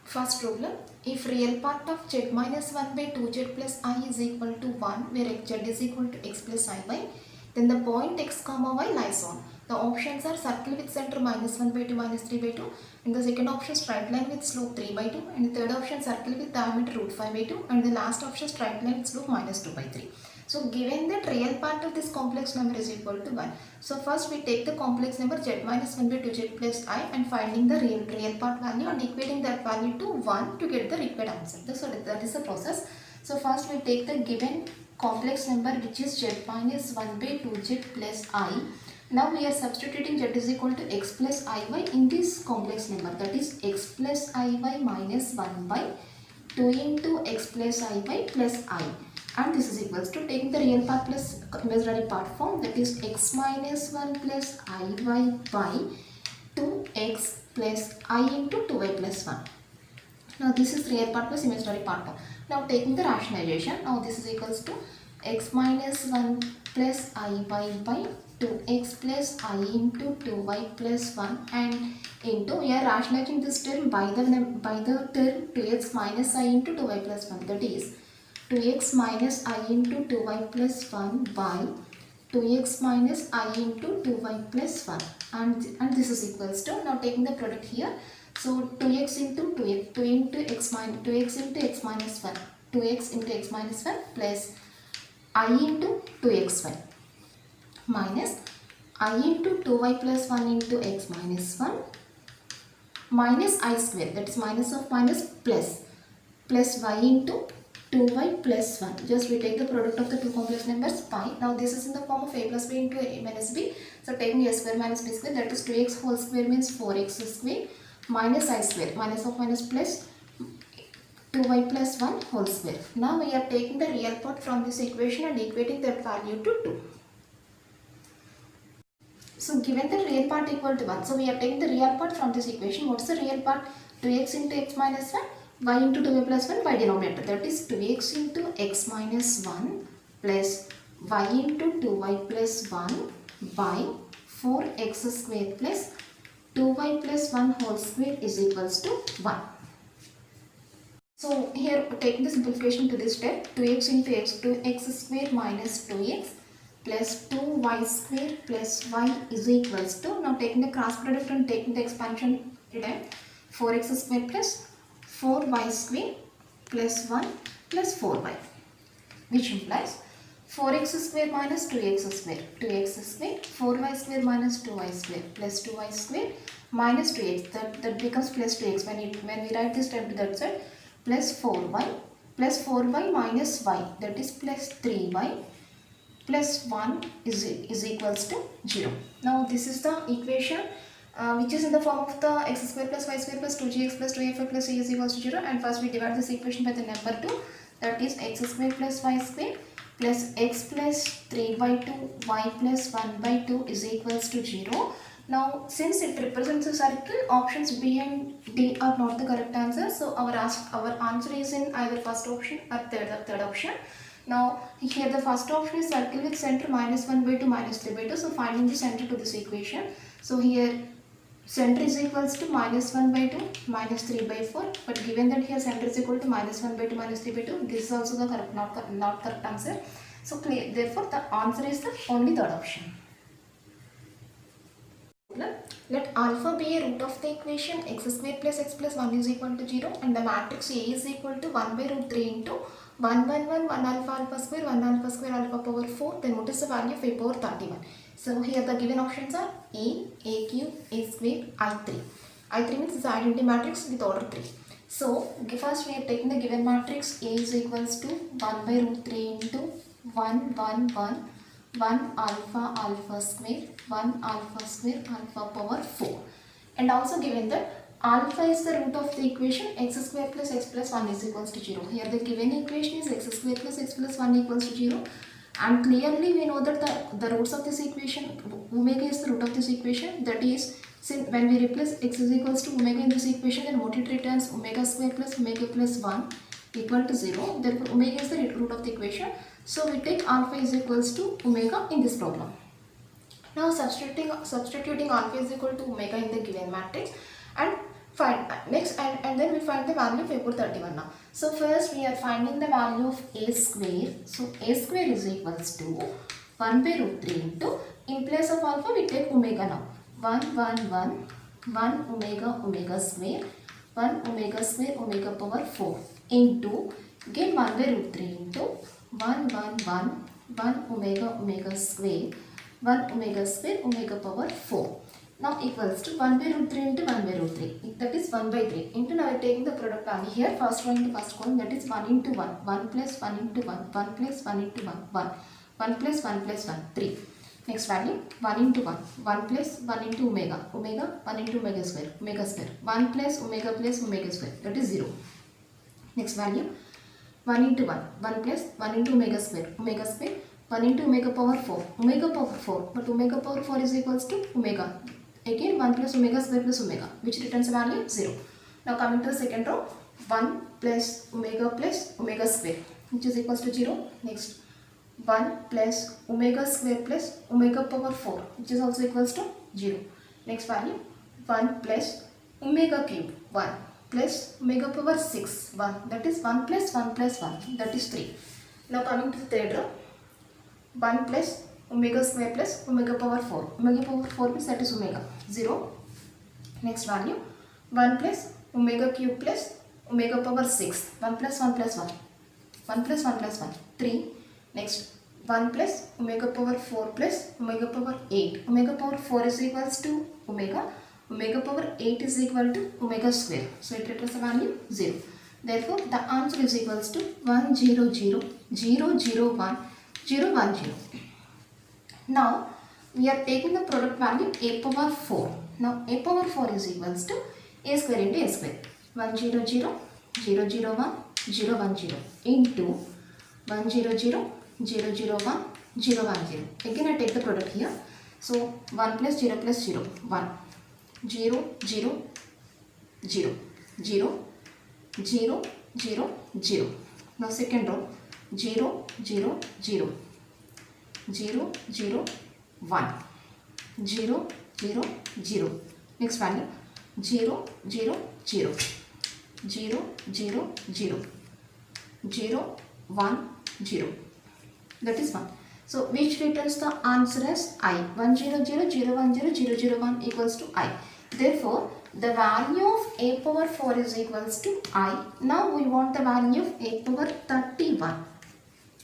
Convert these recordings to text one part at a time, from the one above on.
First problem, if real part of z minus 1 by 2z plus I is equal to 1 where z is equal to x plus iy, then the point x comma y lies on. The options are circle with center minus 1 by 2 minus 3 by 2, and the second option straight line with slope 3 by 2, and the third option circle with diameter root 5 by 2, and the last option straight line with slope minus 2 by 3. So given that real part of this complex number is equal to 1. So first we take the complex number z minus 1 by 2z plus I and finding the real part value and equating that value to 1 to get the required answer. So that is the process. So first we take the given complex number which is z minus 1 by 2z plus I. Now we are substituting z is equal to x plus iy in this complex number, that is x plus iy minus 1 by 2 into x plus iy plus I. And this is equals to taking the real part plus imaginary part form, that is x minus 1 plus iy by 2x plus I into 2y plus 1. Now this is real part plus imaginary part form. Now taking the rationalization, now this is equals to x minus 1 plus iy by 2x plus I into 2y plus 1 and into, we are rationalizing this term by the term 2x minus I into 2y plus 1, that is 2x minus I into 2y plus 1 by 2x minus I into 2y plus 1 and this is equals to, now taking the product here, so 2x into 2x, 2 into x minus 2x into x minus 1, 2x into x minus 1 plus I into 2xy minus I into 2y plus 1 into x minus 1 minus I square, that is minus of minus plus y into 2y plus 1. Just we take the product of the two complex numbers pi. Now this is in the form of a plus b into a minus b. So taking a square minus b square, that is 2x whole square means 4x square minus I square, minus of minus plus 2y plus 1 whole square. Now we are taking the real part from this equation and equating that value to 2. So given the real part equal to 1, so we are taking the real part from this equation. What is the real part? 2x into x minus 1 y into 2y plus 1 by denominator, that is 2x into x minus 1 plus y into 2y plus 1 by 4x square plus 2y plus 1 whole square is equals to 1. So here taking the simplification to this step, 2x into x, 2x square minus 2x plus 2y square plus y is equals to, now taking the cross product and taking the expansion return, 4x square plus 4y square plus 1 plus 4y, which implies 4x square minus 2x square, 2x square, 4y square minus 2y square plus 2y square minus 2x, that becomes plus 2x when we write this term to that side, plus 4y minus y, that is plus 3y plus 1 is equals to 0. Now this is the equation which is in the form of the x square plus y square plus 2gx plus 2fy plus c is equals to 0, and first we divide this equation by the number 2, that is x square plus y square plus x plus 3 by 2 y plus 1 by 2 is equals to 0. Now since it represents a circle, options B and D are not the correct answer, so our answer is in either first option or third option. Now here the first option is circle with center minus 1 by 2 minus 3 by 2, so finding the center to this equation, so here center is equals to minus 1 by 2 minus 3 by 4, but given that here center is equal to minus 1 by 2 minus 3 by 2, this is also the correct, not correct answer. So therefore the answer is the only third option. Let alpha be a root of the equation x square plus x plus 1 is equal to 0 and the matrix A is equal to 1 by root 3 into 1 1 1 1 alpha square 1 alpha square alpha power 4, then what is the value of a power 31? So here the given options are a cube, a square, I3. I3 means it's the identity matrix with order 3. So first we are taking the given matrix A is equals to 1 by root 3 into 1 1 1 1 alpha square 1 alpha square alpha power 4, and also given that alpha is the root of the equation x square plus x plus 1 is equals to 0. Here the given equation is x square plus x plus 1 equals to 0, and clearly we know that the roots of this equation, omega is the root of this equation, that is, since when we replace x is equals to omega in this equation, then what it returns, omega square plus omega plus 1 equal to 0. Therefore omega is the root of the equation, so we take alpha is equals to omega in this problem. Now substituting alpha is equal to omega in the given matrix, and find next and then we find the value of a power 31 now. So first we are finding the value of a square. So a square is equals to 1 by root 3 into, in place of alpha we take omega now. 1 omega square 1 omega square omega power 4 into, again 1 by root 3 into 1 omega square 1 omega square omega power 4. Now equals to 1 by root 3 into 1 by root 3. That is 1 by 3. Into now we are taking the product value here. First one into first column, that is 1 into 1. 1 plus 1 into 1. 1 plus 1 into 1. 1. 1 plus 1 plus 1. 3. Next value 1 into 1. 1 plus 1 into omega. Omega 1 into omega square. Omega square. 1 plus omega square. That is 0. Next value 1 into 1. 1 plus 1 into omega square. Omega square. 1 into omega power 4. Omega power 4. But omega power 4 is equals to omega. Again 1 plus omega square plus omega, which returns a value 0. Now coming to the second row, 1 plus omega square, which is equals to 0. Next 1 plus omega square plus omega power 4, which is also equals to 0. Next value 1 plus omega cube 1 plus omega power 6 1, that is 1 plus 1 plus 1, that is 3. Now coming to the third row, 1 plus omega square plus omega power 4. Omega power 4 means that is omega 0. Next value 1 plus omega cube plus omega power 6. 1 plus 1 plus 1. 1 plus 1 plus 1. 3. Next 1 plus omega power 4 plus omega power 8. Omega power 4 is equals to omega. Omega power 8 is equal to omega square. So it returns the value 0. Therefore the answer is equals to 1 0 0 0 0 1 0 1 0. Now we are taking the product value a power 4. Now a power 4 is equals to a square into a square. 1 0 0 0 0 1 0 1 0 into 1 0 0 0 0 1 0 1 0. Again I take the product here. So 1 plus 0 1 0 0 0 0 0 0 0. Now second row 0 0 0 0 0 1 0 0 0. Next value 0 0 0 0 0 0 0 1 0. That is 1. So which returns the answer as I. 1 0 0 0 1 0 0 0 1 equals to I. Therefore the value of a power 4 is equals to I. Now we want the value of a power 31.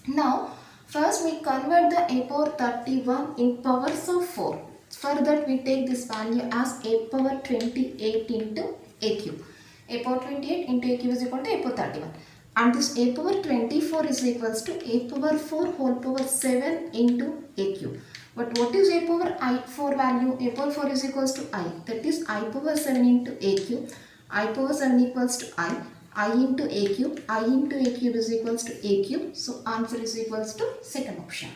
Now first we convert the a power 31 in powers of 4. For that we take this value as a power 28 into a cube. A power 28 into a cube is equal to a power 31. And this a power 24 is equals to a power 4 whole power 7 into a cube. But what is a power 4 value? A power 4 is equals to I. That is I power 7 into a cube. I power 7 equals to I into a cube. I into a cube is equals to a cube. So answer is equals to second option.